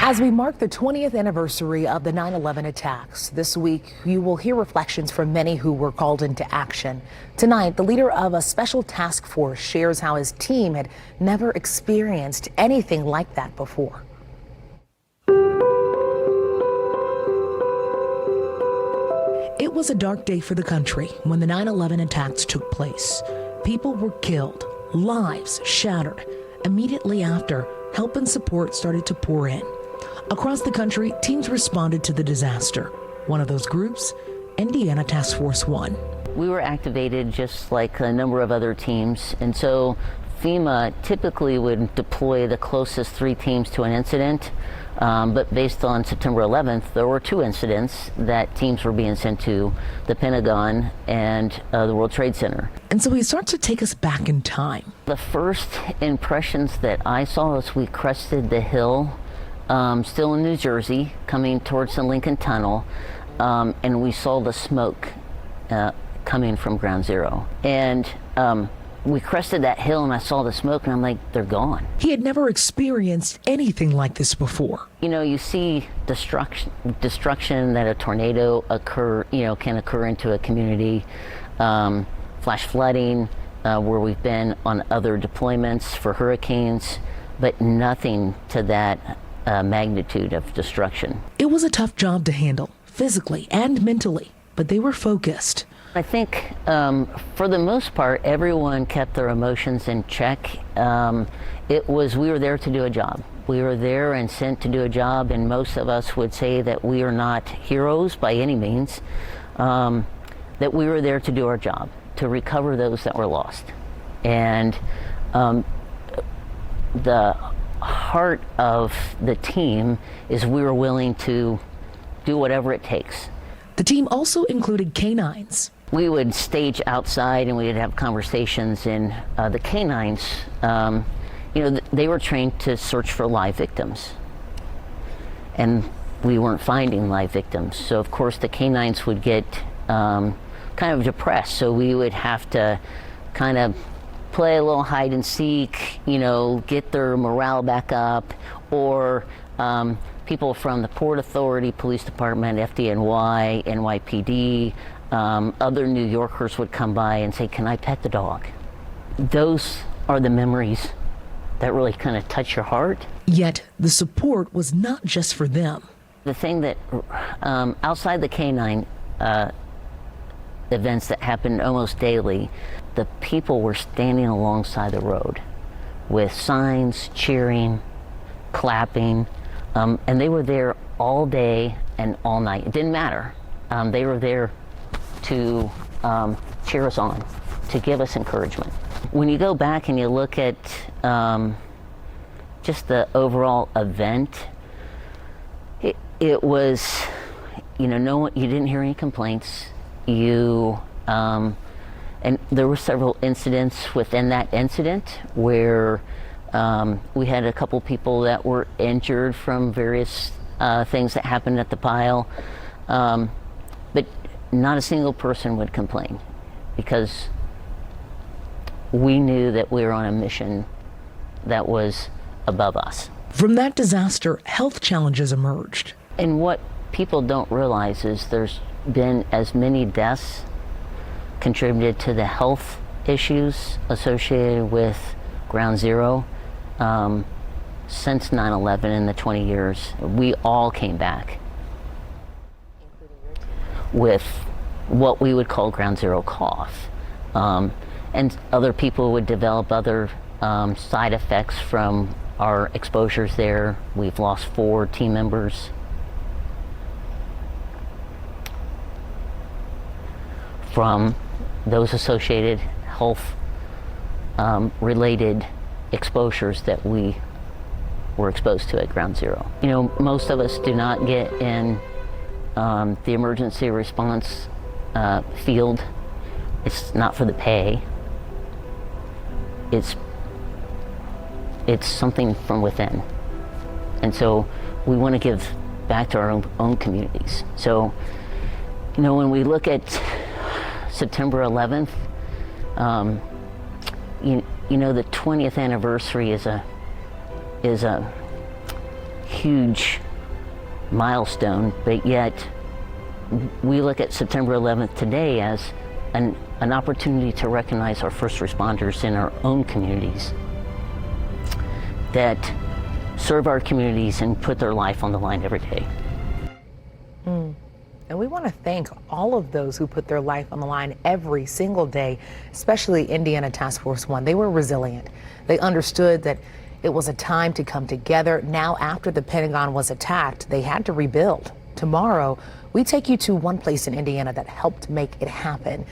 As we mark the 20th anniversary of the 9/11 attacks, this week you will hear reflections from many who were called into action. Tonight, the leader of a special task force shares how his team had never experienced anything like that before. It was a dark day for the country when the 9/11 attacks took place. People were killed, lives shattered. Immediately after, help and support started to pour in. Across the country, teams responded to the disaster. One of those groups, Indiana Task Force 1. We were activated just like a number of other teams, and so FEMA typically would deploy the closest 3 teams to an incident, but based on September 11th, there were 2 incidents that teams were being sent to the Pentagon and the World Trade Center. And so he starts to take us back in time. The first impressions that I saw as we crested the hill, still in New Jersey, coming towards the Lincoln Tunnel, and we saw the smoke coming from Ground Zero. And we crested that hill and I saw the smoke and I'm like, they're gone. He had never experienced anything like this before. You know, you see destruction that a tornado can occur into a community, flash flooding, where we've been on other deployments for hurricanes, but nothing to that magnitude of destruction. It was a tough job to handle, physically and mentally, but they were focused. I think for the most part, everyone kept their emotions in check. We were there to do a job. We were there and sent to do a job, and most of us would say that we are not heroes by any means, that we were there to do our job, to recover those that were lost. And the heart of the team is we were willing to do whatever it takes. The team also included canines. We would stage outside and we would have conversations, and the canines, they were trained to search for live victims. And we weren't finding live victims. So of course the canines would get kind of depressed. So we would have to kind of play a little hide and seek, get their morale back up, or people from the Port Authority, Police Department, FDNY, NYPD, other New Yorkers would come by and say, "Can I pet the dog?" Those are the memories that really kind of touch your heart. Yet the support was not just for them. The thing that outside the canine events that happened almost daily, the people were standing alongside the road with signs, cheering, clapping, and they were there all day and all night. It didn't matter. They were there to cheer us on, to give us encouragement. When you go back and you look at just the overall event, it was, you didn't hear any complaints. And there were several incidents within that incident where we had a couple people that were injured from various things that happened at the pile, but not a single person would complain, because we knew that we were on a mission that was above us. From that disaster, health challenges emerged. And what people don't realize is there's been as many deaths contributed to the health issues associated with Ground Zero since 9/11 in the 20 years. We all came back with what we would call Ground Zero cough. And other people would develop other side effects from our exposures there. We've lost 4 team members from those associated health related exposures that we were exposed to at Ground Zero. Most of us do not get in the emergency response field. It's not for the pay. It's something from within. And so we want to give back to our own communities. So, when we look at September 11th, the 20th anniversary is a huge milestone, but yet we look at September 11th today as an opportunity to recognize our first responders in our own communities that serve our communities and put their life on the line every day. And we want to thank all of those who put their life on the line every single day, especially Indiana Task Force 1. They were resilient. They understood that it was a time to come together. Now, after the Pentagon was attacked, they had to rebuild. Tomorrow, we take you to one place in Indiana that helped make it happen.